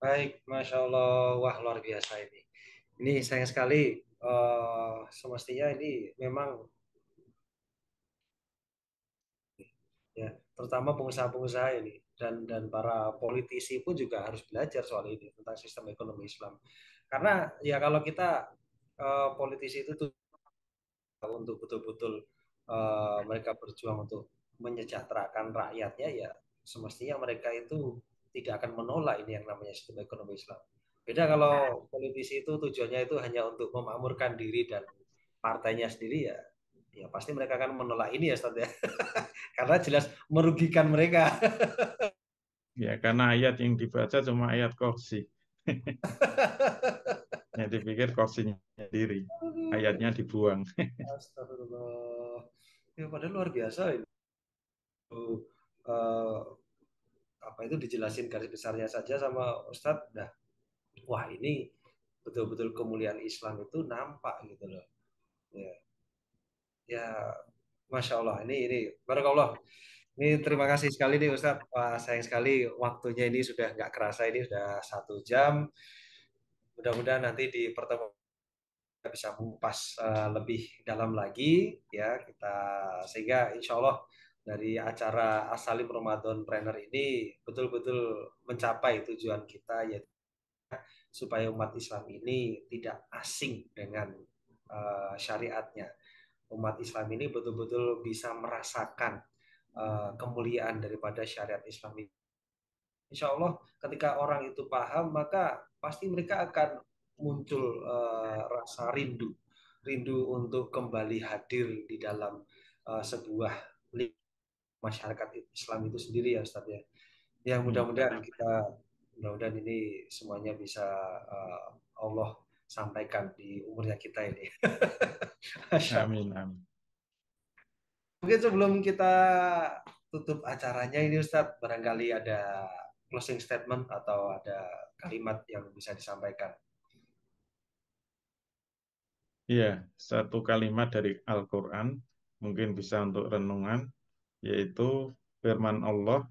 Baik, Masya Allah. Wah, luar biasa ini. Ini sayang sekali. Semestinya ini memang ya, terutama pengusaha-pengusaha ini dan para politisi pun juga harus belajar soal ini tentang sistem ekonomi Islam. Karena ya kalau kita politisi itu tuh untuk betul-betul mereka berjuang untuk menyejahterakan rakyatnya ya semestinya mereka itu tidak akan menolak ini yang namanya sistem ekonomi Islam. Beda kalau politisi itu tujuannya itu hanya untuk memakmurkan diri dan partainya sendiri ya ya pasti mereka akan menolak ini ya Ustaz ya. Karena jelas merugikan mereka. Ya, karena ayat yang dibaca cuma ayat kursi. Yang dipikir kursinya sendiri. Ayatnya dibuang. Astagfirullah. Ya padahal luar biasa itu. Eh, apa itu dijelasin garis besarnya saja sama Ustadz. Nah, wah ini betul-betul kemuliaan Islam itu nampak gitu loh. Ya, ya Masya Allah ini Barakallah. Ini terima kasih sekali nih Ustadz. Wah sayang sekali waktunya ini sudah nggak kerasa ini sudah 1 jam. Mudah-mudahan nanti di pertemuan kita bisa mengupas lebih dalam lagi ya kita sehingga insya Allah dari acara Asalim Ramadan Planner ini betul-betul mencapai tujuan kita yaitu supaya umat Islam ini tidak asing dengan syariatnya. Umat Islam ini betul-betul bisa merasakan kemuliaan daripada syariat Islam ini. Insya Allah ketika orang itu paham maka pasti mereka akan muncul rasa rindu untuk kembali hadir di dalam sebuah masyarakat Islam itu sendiri ya Ustaz ya. Ya Ya, mudah-mudahan ini semuanya bisa uh, Allah sampaikan di umurnya kita ini. Masya Allah. amin, amin. Mungkin sebelum kita tutup acaranya ini Ustadz, barangkali ada closing statement atau ada kalimat yang bisa disampaikan. Iya, satu kalimat dari Al-Quran. mungkin bisa untuk renungan, yaitu firman Allah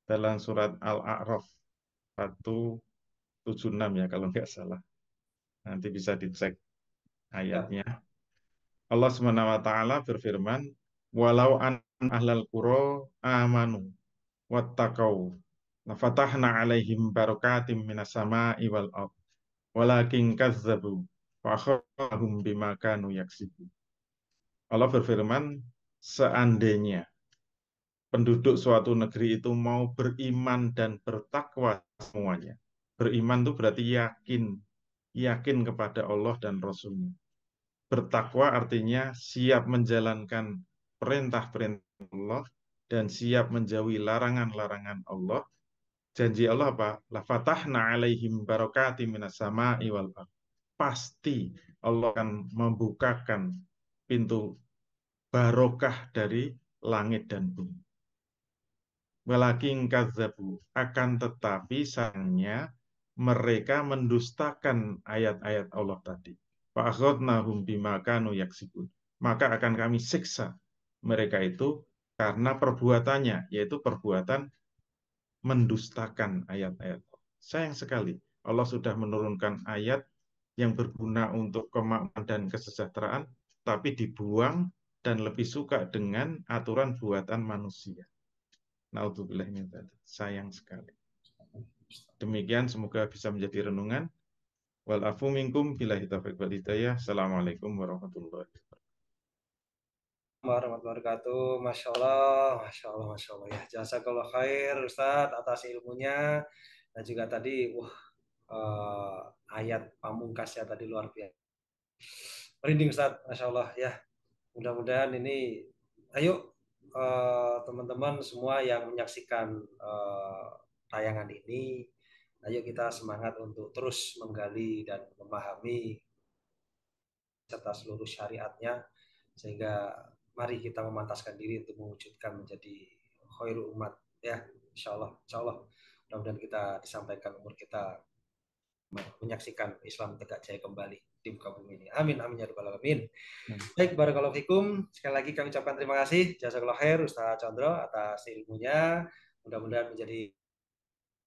dalam surat Al-A'raf 176 ya kalau nggak salah. Nanti bisa dicek Ya. ayatnya. Allah SWT berfirman, walau an ahlal qura amanu wattaqau lafatahna alaihim barakatim minas sama'i wal ard walakin kazzabu fa akhadhahum bima kanu yaksibun. Allah berfirman, seandainya penduduk suatu negeri itu mau beriman dan bertakwa semuanya. Beriman itu berarti yakin, yakin kepada Allah dan Rasul-Nya. Bertakwa artinya siap menjalankan perintah-perintah Allah dan siap menjauhi larangan-larangan Allah. Janji Allah apa? La fatahna alaihim barakati minas sama'i wal ardh. Pasti Allah akan membukakan pintu barokah dari langit dan bumi. Walakin kadzabu, akan tetapi sayangnya mereka mendustakan ayat-ayat Allah tadi. Fa'akhadnahum bima kanu yaksibun. Maka akan kami siksa mereka itu karena perbuatannya, yaitu perbuatan mendustakan ayat-ayat Allah. Sayang sekali, Allah sudah menurunkan ayat yang berguna untuk kemakmuran dan kesejahteraan, tapi dibuang dan lebih suka dengan aturan buatan manusia. Naudzubillah min dzalik. Sayang sekali. Demikian semoga bisa menjadi renungan. Wal afu minkum billahi taufiq wal hidayah. Assalamualaikum warahmatullahi wabarakatuh. Warahmatullahi wabarakatuh. Masya Allah, Masya Allah, Masya Allah ya. Jazakallah khair Ustadz atas ilmunya dan juga tadi eh, ayat pamungkasnya tadi luar biasa. Merinding Ustadz, Masya Allah ya. Mudah-mudahan ini, ayo teman-teman semua yang menyaksikan tayangan ini, ayo kita semangat untuk terus menggali dan memahami serta seluruh syariatnya, sehingga mari kita memantaskan diri untuk mewujudkan menjadi khairul umat ya, insya Allah mudah-mudahan kita disampaikan umur kita menyaksikan Islam tegak jaya kembali di muka bumi ini. Amin amin ya rabbal alamin. Baik, barakallahu fikum. Sekali lagi kami ucapkan terima kasih jazakallahu khair Ustaz Condro atas ilmunya. Mudah-mudahan menjadi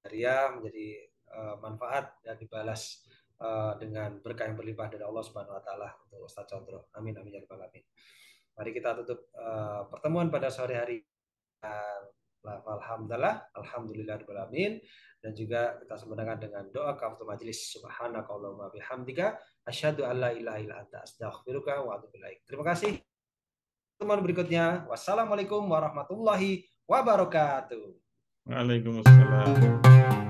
hariah, menjadi manfaat dan dibalas dengan berkah yang berlimpah dari Allah Subhanahu wa taala untuk Ustaz Condro. Amin amin ya rabbal alamin. Mari kita tutup pertemuan pada sore hari. Alhamdulillah dan juga kita sempurnakan dengan doa kafatul majelis subhanakallahumma bihamdika asyhadu an la ilaha illa anta astaghfiruka wa atubu ilaik. Terima kasih teman berikutnya. Wassalamualaikum warahmatullahi wabarakatuh. Waalaikumsalam.